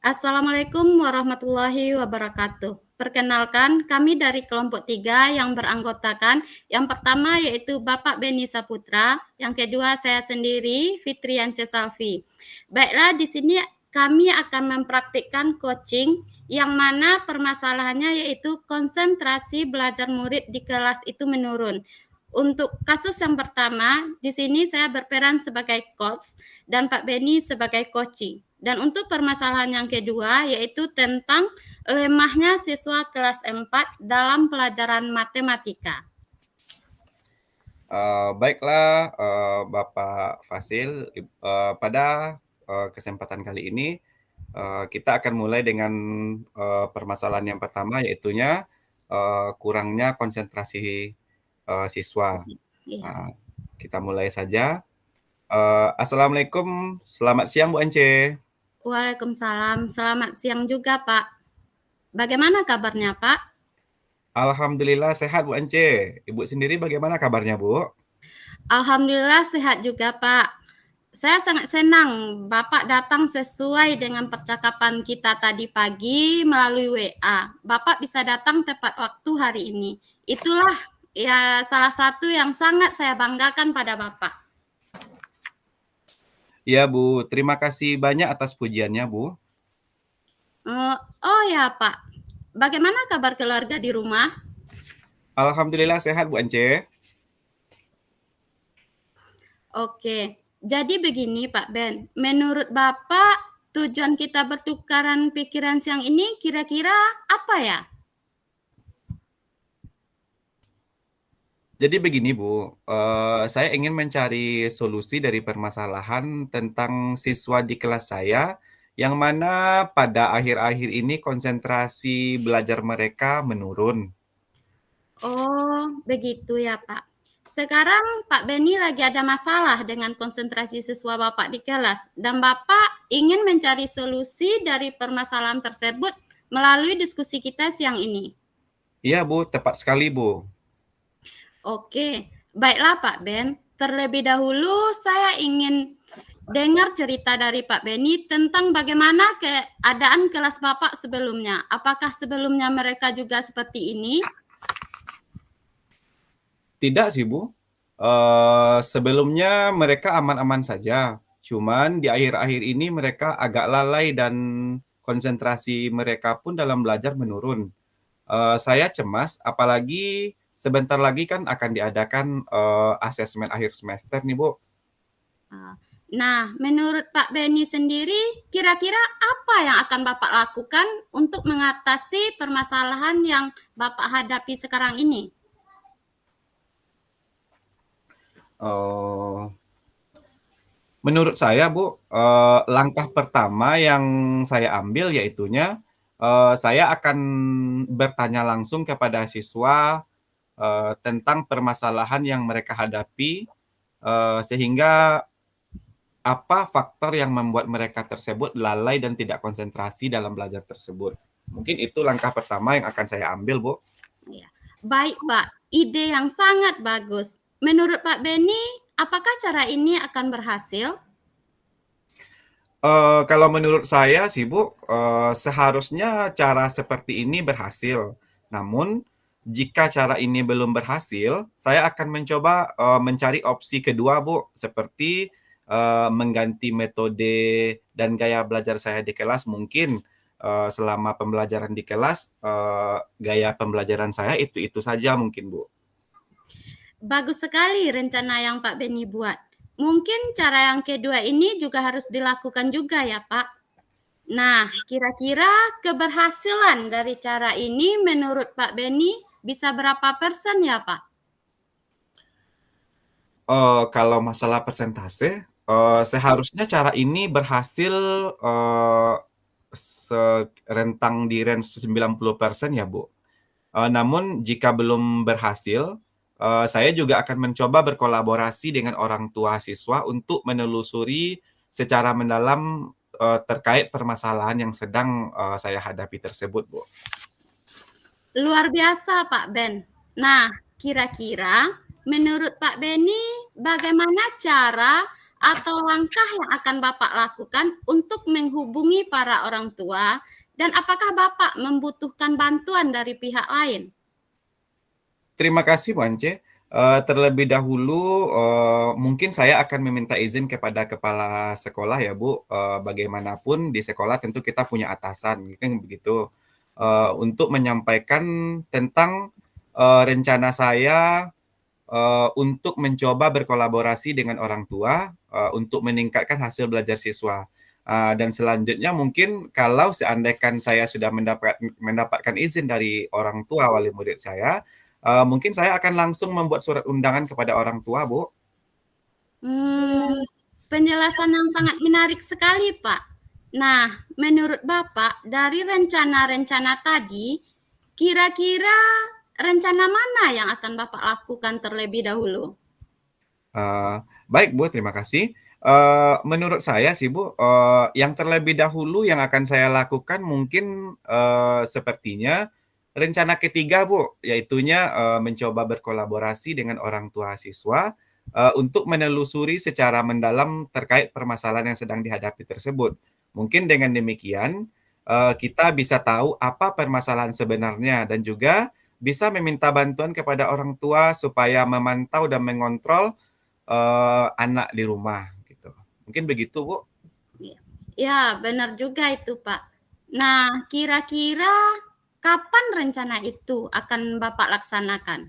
Assalamualaikum warahmatullahi wabarakatuh. Perkenalkan, kami dari kelompok 3 yang beranggotakan, yang pertama yaitu Bapak Beni Saputra, yang kedua saya sendiri, Fitriance Salvi. Baiklah, di sini kami akan mempraktikkan coaching yang mana permasalahannya yaitu konsentrasi belajar murid di kelas itu menurun. Untuk kasus yang pertama, di sini saya berperan sebagai coach dan Pak Beni sebagai coaching. Dan untuk permasalahan yang kedua yaitu tentang lemahnya siswa kelas 4 dalam pelajaran matematika. Baiklah, Bapak Fasil, pada kesempatan kali ini kita akan mulai dengan permasalahan yang pertama, yaitunya kurangnya konsentrasi siswa. Iya. Kita mulai saja. Assalamualaikum, selamat siang Bu Ance. Waalaikumsalam, selamat siang juga Pak. Bagaimana kabarnya Pak? Alhamdulillah sehat Bu Ance. Ibu sendiri bagaimana kabarnya Bu? Alhamdulillah sehat juga Pak. Saya sangat senang Bapak datang sesuai dengan percakapan kita tadi pagi melalui WA. Bapak bisa datang tepat waktu hari ini. Itulah ya salah satu yang sangat saya banggakan pada Bapak. Ya Bu, terima kasih banyak atas pujiannya Bu. Oh ya Pak, bagaimana kabar keluarga di rumah? Alhamdulillah sehat Bu Ance. Oke, jadi begini Pak Ben, menurut Bapak tujuan kita bertukaran pikiran siang ini kira-kira apa ya? Jadi begini Bu, saya ingin mencari solusi dari permasalahan tentang siswa di kelas saya, yang mana pada akhir-akhir ini konsentrasi belajar mereka menurun. Oh, begitu ya Pak. Sekarang Pak Beni lagi ada masalah dengan konsentrasi siswa Bapak di kelas dan Bapak ingin mencari solusi dari permasalahan tersebut melalui diskusi kita siang ini. Iya Bu, tepat sekali Bu. Oke, baiklah Pak Ben. Terlebih dahulu saya ingin dengar cerita dari Pak Beni tentang bagaimana keadaan kelas Bapak sebelumnya. Apakah sebelumnya mereka juga seperti ini? Tidak sih Bu, sebelumnya mereka aman-aman saja, cuman di akhir-akhir ini mereka agak lalai dan konsentrasi mereka pun dalam belajar menurun. Saya cemas, apalagi sebentar lagi kan akan diadakan asesmen akhir semester nih Bu. Nah, menurut Pak Beni sendiri, kira-kira apa yang akan Bapak lakukan untuk mengatasi permasalahan yang Bapak hadapi sekarang ini? Menurut saya Bu, langkah pertama yang saya ambil yaitunya saya akan bertanya langsung kepada siswa tentang permasalahan yang mereka hadapi, sehingga apa faktor yang membuat mereka tersebut lalai dan tidak konsentrasi dalam belajar tersebut. Mungkin itu langkah pertama yang akan saya ambil, Bu. Ya. Baik, Pak. Ide yang sangat bagus. Menurut Pak Beni, apakah cara ini akan berhasil? Kalau menurut saya sih, Bu, seharusnya cara seperti ini berhasil. Namun, jika cara ini belum berhasil, saya akan mencoba mencari opsi kedua, Bu, seperti mengganti metode dan gaya belajar saya di kelas. Mungkin selama pembelajaran di kelas, gaya pembelajaran saya itu saja mungkin, Bu. Bagus sekali rencana yang Pak Beni buat. Mungkin cara yang kedua ini juga harus dilakukan juga ya, Pak. Nah, kira-kira keberhasilan dari cara ini menurut Pak Beni bisa berapa persen ya, Pak? Kalau masalah persentase, seharusnya cara ini berhasil rentang di range 90% ya, Bu. Namun jika belum berhasil, saya juga akan mencoba berkolaborasi dengan orang tua siswa untuk menelusuri secara mendalam terkait permasalahan yang sedang saya hadapi tersebut, Bu. Luar biasa, Pak Ben. Nah, kira-kira menurut Pak Beni, bagaimana cara atau langkah yang akan Bapak lakukan untuk menghubungi para orang tua, dan apakah Bapak membutuhkan bantuan dari pihak lain? Terima kasih Bu Ance. Terlebih dahulu, mungkin saya akan meminta izin kepada kepala sekolah ya Bu, bagaimanapun di sekolah tentu kita punya atasan, kan begitu. Untuk menyampaikan tentang, rencana saya, untuk mencoba berkolaborasi dengan orang tua, untuk meningkatkan hasil belajar siswa. Dan selanjutnya mungkin kalau seandainya saya sudah mendapatkan izin dari orang tua wali murid saya, mungkin saya akan langsung membuat surat undangan kepada orang tua, Bu. Penjelasan yang sangat menarik sekali, Pak. Nah, menurut Bapak, dari rencana-rencana tadi, kira-kira rencana mana yang akan Bapak lakukan terlebih dahulu? Baik Bu, terima kasih. Menurut saya sih Bu, yang terlebih dahulu yang akan saya lakukan mungkin, sepertinya rencana ketiga Bu, yaitunya, mencoba berkolaborasi dengan orang tua siswa, untuk menelusuri secara mendalam terkait permasalahan yang sedang dihadapi tersebut. Mungkin dengan demikian, kita bisa tahu apa permasalahan sebenarnya dan juga bisa meminta bantuan kepada orang tua supaya memantau dan mengontrol anak di rumah gitu. Mungkin begitu, Bu. Ya, benar juga itu, Pak. Nah, kira-kira kapan rencana itu akan Bapak laksanakan?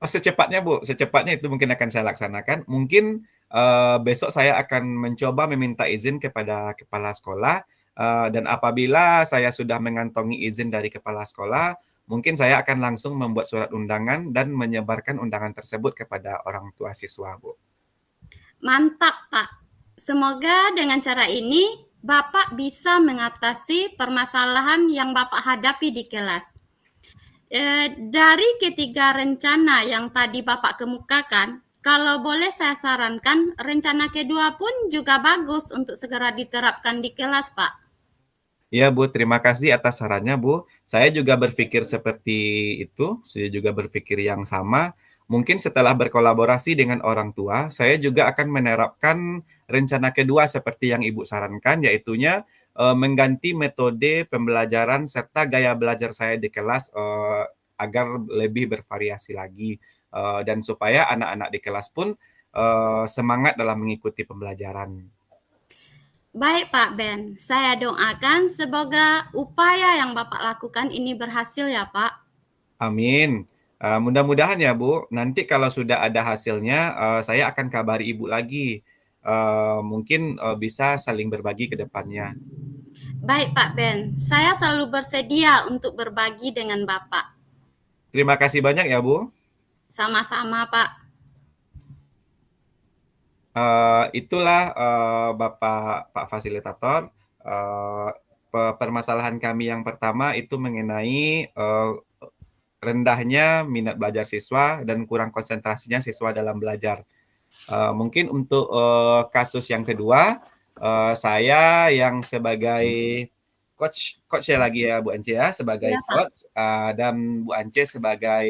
Oh, secepatnya, Bu, secepatnya itu mungkin akan saya laksanakan. Mungkin, besok saya akan mencoba meminta izin kepada kepala sekolah, dan apabila saya sudah mengantongi izin dari kepala sekolah, mungkin saya akan langsung membuat surat undangan dan menyebarkan undangan tersebut kepada orang tua siswa, Bu. Mantap, Pak. Semoga dengan cara ini Bapak bisa mengatasi permasalahan yang Bapak hadapi di kelas. Dari ketiga rencana yang tadi Bapak kemukakan, kalau boleh saya sarankan, rencana kedua pun juga bagus untuk segera diterapkan di kelas, Pak. Iya Bu, terima kasih atas sarannya Bu. Saya juga berpikir seperti itu, saya juga berpikir yang sama. Mungkin setelah berkolaborasi dengan orang tua, saya juga akan menerapkan rencana kedua seperti yang Ibu sarankan, yaitunya mengganti metode pembelajaran serta gaya belajar saya di kelas agar lebih bervariasi lagi dan supaya anak-anak di kelas pun semangat dalam mengikuti pembelajaran. Baik Pak Ben, saya doakan semoga upaya yang Bapak lakukan ini berhasil ya Pak. Amin. Mudah-mudahan ya Bu, nanti kalau sudah ada hasilnya, saya akan kabari Ibu lagi. Mungkin, bisa saling berbagi ke depannya. Baik Pak Ben, saya selalu bersedia untuk berbagi dengan Bapak. Terima kasih banyak ya Bu. Sama-sama Pak. Itulah, Bapak Pak Fasilitator, permasalahan kami yang pertama itu mengenai, rendahnya minat belajar siswa dan kurang konsentrasinya siswa dalam belajar. Mungkin untuk, kasus yang kedua, saya yang sebagai coach-nya lagi ya, Bu Ance ya, sebagai Iya Pak, coach, dan Bu Ance sebagai,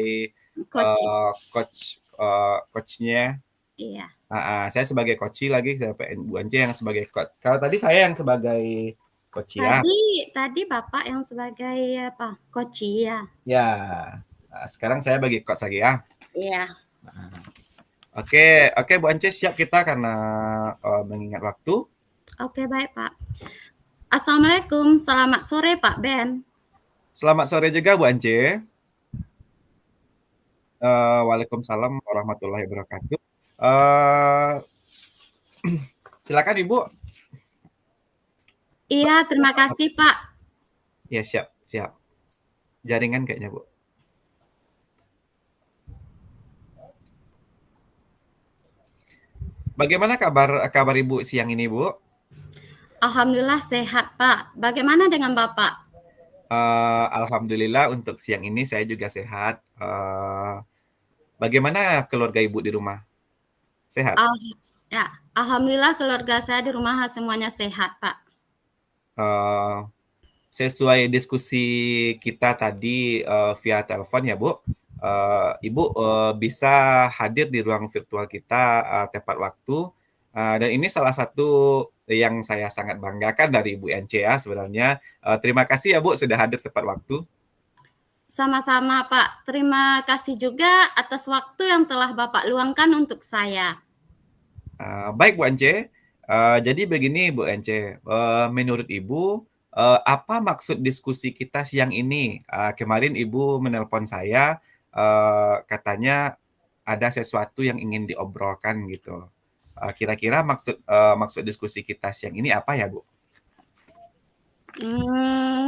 coaching. coach-nya. Iya. Saya sebagai coach lagi, Bu Ance yang sebagai coach. Kalau tadi saya yang sebagai coach ya. Tadi Bapak yang sebagai apa? Coach ya. Ya, sekarang saya bagi coach lagi ya. Iya. Oke, oke Bu Ance, siap kita karena mengingat waktu. Oke, baik Pak. Assalamualaikum, selamat sore Pak Ben. Selamat sore juga Bu Ance. Waalaikumsalam warahmatullahi wabarakatuh. Silakan Ibu. Iya, terima kasih Pak. Ya, siap, siap. Jaringan kayaknya, Bu. Bagaimana kabar Ibu siang ini, Bu? Alhamdulillah sehat Pak. Bagaimana dengan Bapak? Alhamdulillah untuk siang ini saya juga sehat. Bagaimana keluarga Ibu di rumah? Sehat? Ya, alhamdulillah keluarga saya di rumah semuanya sehat Pak. Sesuai diskusi kita tadi via telepon ya Bu, Ibu bisa hadir di ruang virtual kita tepat waktu Dan ini salah satu yang saya sangat banggakan dari Ibu Ence ya sebenarnya. Terima kasih ya Bu sudah hadir tepat waktu. Sama-sama Pak, terima kasih juga atas waktu yang telah Bapak luangkan untuk saya. Baik Bu Ence, jadi begini Bu Ence, menurut Ibu, apa maksud diskusi kita siang ini? Kemarin Ibu menelpon saya, katanya ada sesuatu yang ingin diobrolkan gitu. Kira-kira maksud diskusi kita siang ini apa ya Bu?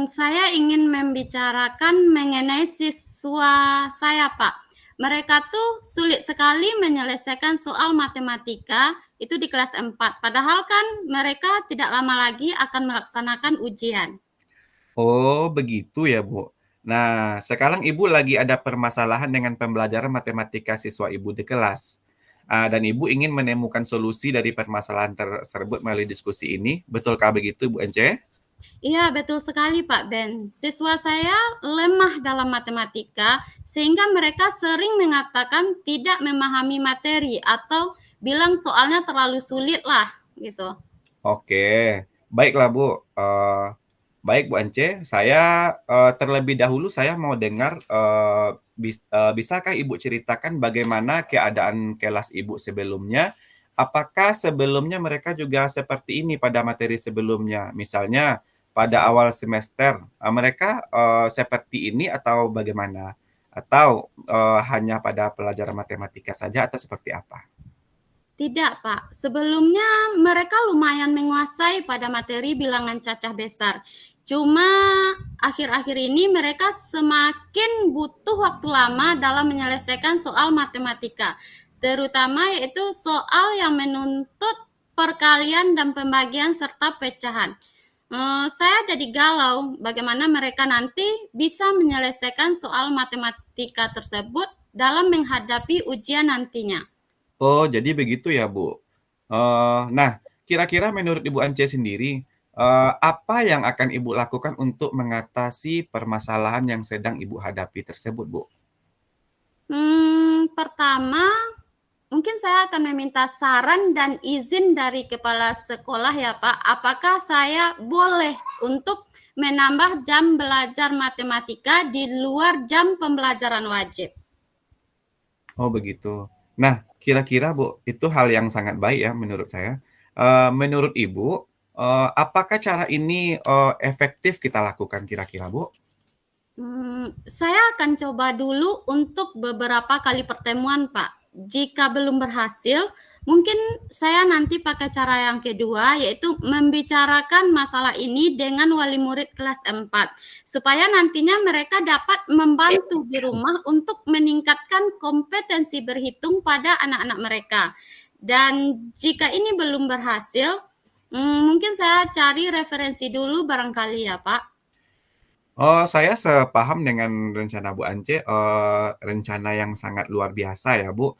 Saya ingin membicarakan mengenai siswa saya, Pak. Mereka tuh sulit sekali menyelesaikan soal matematika itu di kelas 4. Padahal kan mereka tidak lama lagi akan melaksanakan ujian. Oh, begitu ya, Bu. Nah, sekarang Ibu lagi ada permasalahan dengan pembelajaran matematika siswa Ibu di kelas. Dan Ibu ingin menemukan solusi dari permasalahan tersebut melalui diskusi ini. Betulkah begitu, Bu Ence? Iya, betul sekali Pak Ben. Siswa saya lemah dalam matematika sehingga mereka sering mengatakan tidak memahami materi atau bilang soalnya terlalu sulit lah gitu. Oke, baiklah Bu. Baik Bu Ence, saya terlebih dahulu saya mau dengar, bisakah Ibu ceritakan bagaimana keadaan kelas Ibu sebelumnya? Apakah sebelumnya mereka juga seperti ini pada materi sebelumnya? Misalnya pada awal semester, mereka seperti ini atau bagaimana? Atau hanya pada pelajaran matematika saja atau seperti apa? Tidak, Pak. Sebelumnya mereka lumayan menguasai pada materi bilangan cacah besar. Cuma akhir-akhir ini mereka semakin butuh waktu lama dalam menyelesaikan soal matematika, terutama yaitu soal yang menuntut perkalian dan pembagian serta pecahan. Saya jadi galau bagaimana mereka nanti bisa menyelesaikan soal matematika tersebut dalam menghadapi ujian nantinya. Oh, jadi begitu ya, Bu. Nah, kira-kira menurut Ibu Ance sendiri, apa yang akan Ibu lakukan untuk mengatasi permasalahan yang sedang Ibu hadapi tersebut, Bu? Pertama, mungkin saya akan meminta saran dan izin dari kepala sekolah ya Pak. Apakah saya boleh untuk menambah jam belajar matematika di luar jam pembelajaran wajib? Oh, begitu. Nah, kira-kira, Bu, itu hal yang sangat baik ya menurut saya. Menurut Ibu, apakah cara ini, efektif kita lakukan kira-kira, Bu? Saya akan coba dulu untuk beberapa kali pertemuan, Pak. Jika belum berhasil, mungkin saya nanti pakai cara yang kedua, yaitu membicarakan masalah ini dengan wali murid kelas 4, supaya nantinya mereka dapat membantu di rumah untuk meningkatkan kompetensi berhitung pada anak-anak mereka. Dan jika ini belum berhasil, mungkin saya cari referensi dulu barangkali ya, Pak. Oh, saya sepaham dengan rencana Bu Ance, rencana yang sangat luar biasa ya, Bu.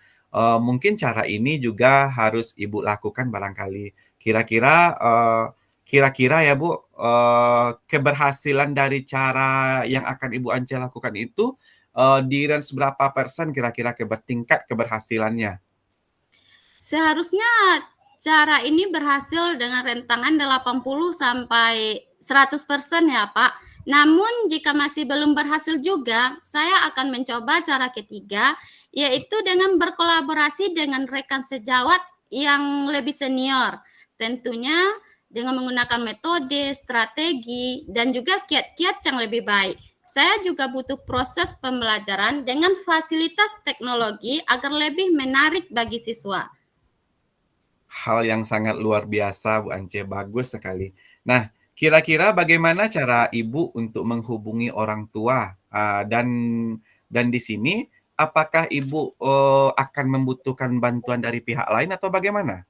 Mungkin cara ini juga harus Ibu lakukan barangkali. Kira-kira, kira-kira ya, Bu, keberhasilan dari cara yang akan Ibu Ance lakukan itu, di range berapa persen kira-kira tingkat keberhasilannya? Seharusnya cara ini berhasil dengan rentangan 80 sampai 100% ya, Pak. Namun jika masih belum berhasil juga, saya akan mencoba cara ketiga, yaitu dengan berkolaborasi dengan rekan sejawat yang lebih senior. Tentunya dengan menggunakan metode, strategi, dan juga kiat-kiat yang lebih baik. Saya juga butuh proses pembelajaran dengan fasilitas teknologi agar lebih menarik bagi siswa. Hal yang sangat luar biasa, Bu Ance, bagus sekali. Nah, kira-kira bagaimana cara Ibu untuk menghubungi orang tua? Dan di sini apakah Ibu, akan membutuhkan bantuan dari pihak lain atau bagaimana?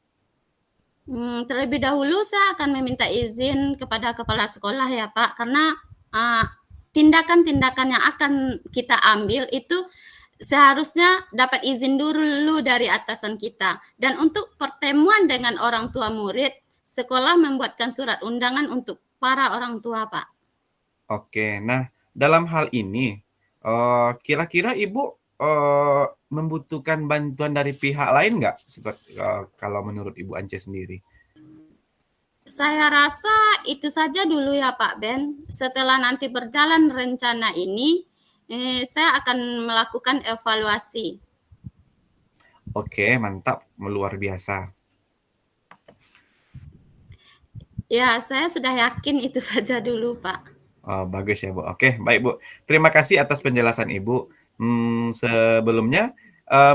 Terlebih dahulu saya akan meminta izin kepada kepala sekolah ya Pak, karena tindakan-tindakan yang akan kita ambil itu seharusnya dapat izin dulu dari atasan kita. Dan untuk pertemuan dengan orang tua murid, sekolah membuatkan surat undangan untuk para orang tua Pak. Oke, nah dalam hal ini, kira-kira Ibu membutuhkan bantuan dari pihak lain nggak? Kalau menurut Ibu Ance sendiri? Saya rasa itu saja dulu ya Pak Ben. Setelah nanti berjalan rencana ini, saya akan melakukan evaluasi. Oke, mantap, luar biasa. Ya, saya sudah yakin itu saja dulu Pak. Oh, bagus ya, Bu. Oke, baik, Bu. Terima kasih atas penjelasan Ibu. Sebelumnya,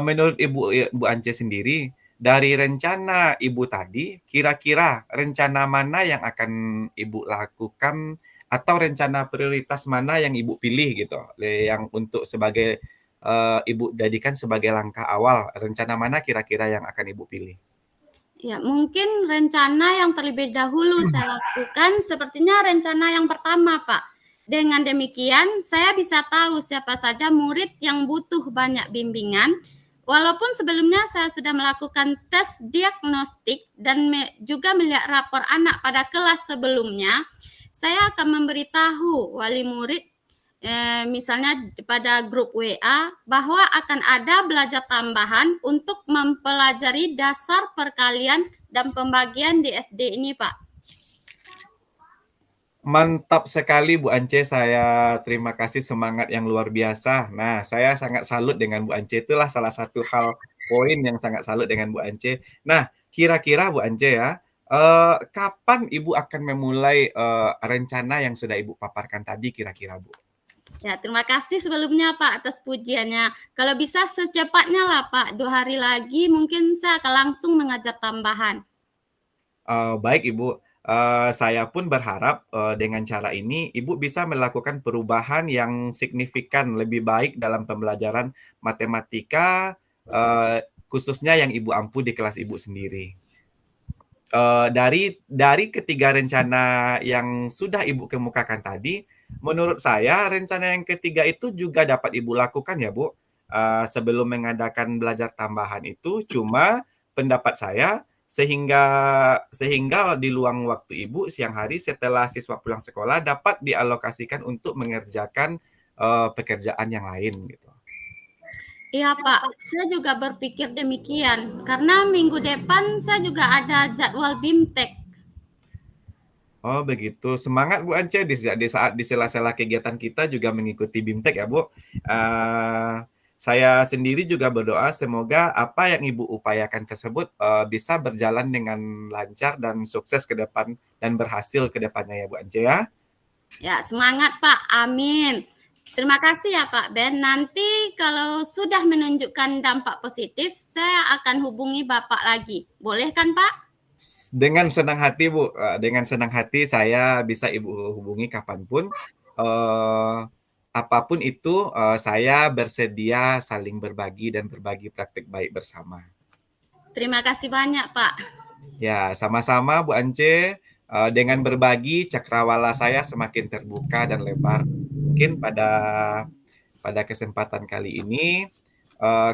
menurut Ibu Ance sendiri, dari rencana Ibu tadi, kira-kira rencana mana yang akan Ibu lakukan atau rencana prioritas mana yang Ibu pilih gitu, yang untuk sebagai Ibu jadikan sebagai langkah awal, rencana mana kira-kira yang akan Ibu pilih? Ya, mungkin rencana yang terlebih dahulu saya lakukan sepertinya rencana yang pertama, Pak. Dengan demikian, saya bisa tahu siapa saja murid yang butuh banyak bimbingan. Walaupun sebelumnya saya sudah melakukan tes diagnostik dan juga melihat rapor anak pada kelas sebelumnya, saya akan memberitahu wali murid misalnya pada grup WA bahwa akan ada belajar tambahan untuk mempelajari dasar perkalian dan pembagian di SD ini, Pak. Mantap sekali Bu Ance, saya terima kasih semangat yang luar biasa. Nah, saya sangat salut dengan Bu Ance, itulah salah satu hal poin yang sangat salut dengan Bu Ance. Nah, kira-kira Bu Ance ya, kapan Ibu akan memulai, rencana yang sudah Ibu paparkan tadi kira-kira, Bu? Ya, terima kasih sebelumnya Pak atas pujiannya. Kalau bisa secepatnya lah Pak, 2 hari lagi mungkin saya akan langsung mengajar tambahan. Baik Ibu, saya pun berharap, dengan cara ini Ibu bisa melakukan perubahan yang signifikan lebih baik dalam pembelajaran matematika, khususnya yang Ibu ampu di kelas Ibu sendiri. Dari ketiga rencana yang sudah Ibu kemukakan tadi, menurut saya rencana yang ketiga itu juga dapat Ibu lakukan ya, Bu, sebelum mengadakan belajar tambahan itu. Cuma pendapat saya sehingga sehingga di luang waktu Ibu siang hari setelah siswa pulang sekolah dapat dialokasikan untuk mengerjakan, pekerjaan yang lain gitu. Iya Pak, saya juga berpikir demikian. Karena minggu depan saya juga ada jadwal BIMTEK. Oh begitu, semangat Bu Ance di saat di sela-sela kegiatan kita juga mengikuti BIMTEK ya Bu. Saya sendiri juga berdoa semoga apa yang Ibu upayakan tersebut bisa berjalan dengan lancar dan sukses ke depan dan berhasil ke depannya ya Bu Ance ya. Ya, semangat Pak, amin. Terima kasih ya Pak Ben. Nanti kalau sudah menunjukkan dampak positif, saya akan hubungi Bapak lagi. Boleh kan Pak? Dengan senang hati Bu, dengan senang hati saya bisa Ibu hubungi kapanpun. Apapun itu, saya bersedia saling berbagi dan berbagi praktik baik bersama. Terima kasih banyak Pak. Ya, sama-sama Bu Ance. Dengan berbagi, cakrawala saya semakin terbuka dan lebar. Mungkin pada kesempatan kali ini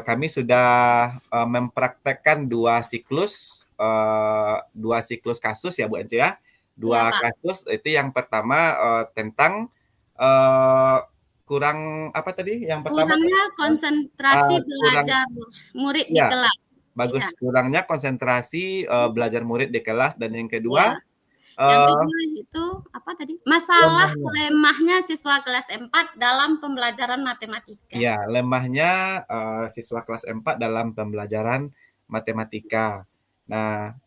kami sudah mempraktekkan dua siklus kasus ya Bu Ence ya. Iya Dua Pak. kasus itu yang pertama tentang kurang apa tadi? Yang pertama Kurangnya konsentrasi kurang belajar murid di ya kelas. Iya, bagus kurangnya konsentrasi belajar murid di kelas dan yang iya. kedua Yang eh, kedua itu apa tadi? Masalah lemahnya. lemahnya siswa kelas 4 dalam pembelajaran matematika. Ya, lemahnya siswa kelas 4 dalam pembelajaran matematika. Nah,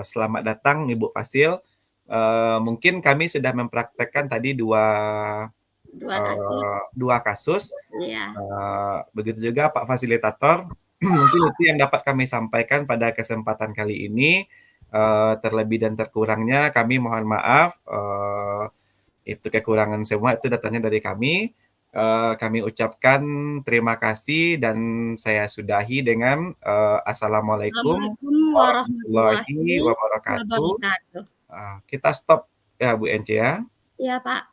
selamat datang Ibu Fasil. Mungkin kami sudah mempraktekkan tadi Dua kasus. dua kasus. Iya. Begitu juga Pak Fasilitator. Mungkin itu yang dapat kami sampaikan pada kesempatan kali ini. Terlebih dan terkurangnya kami mohon maaf. Itu kekurangan semua itu datanya dari kami. Kami ucapkan terima kasih dan saya sudahi dengan Assalamualaikum Assalamualaikum warahmatullahi warahmatullahi wabarakatuh. wabarakatuh. Kita stop ya Bu Ence ya. Iya, Pak.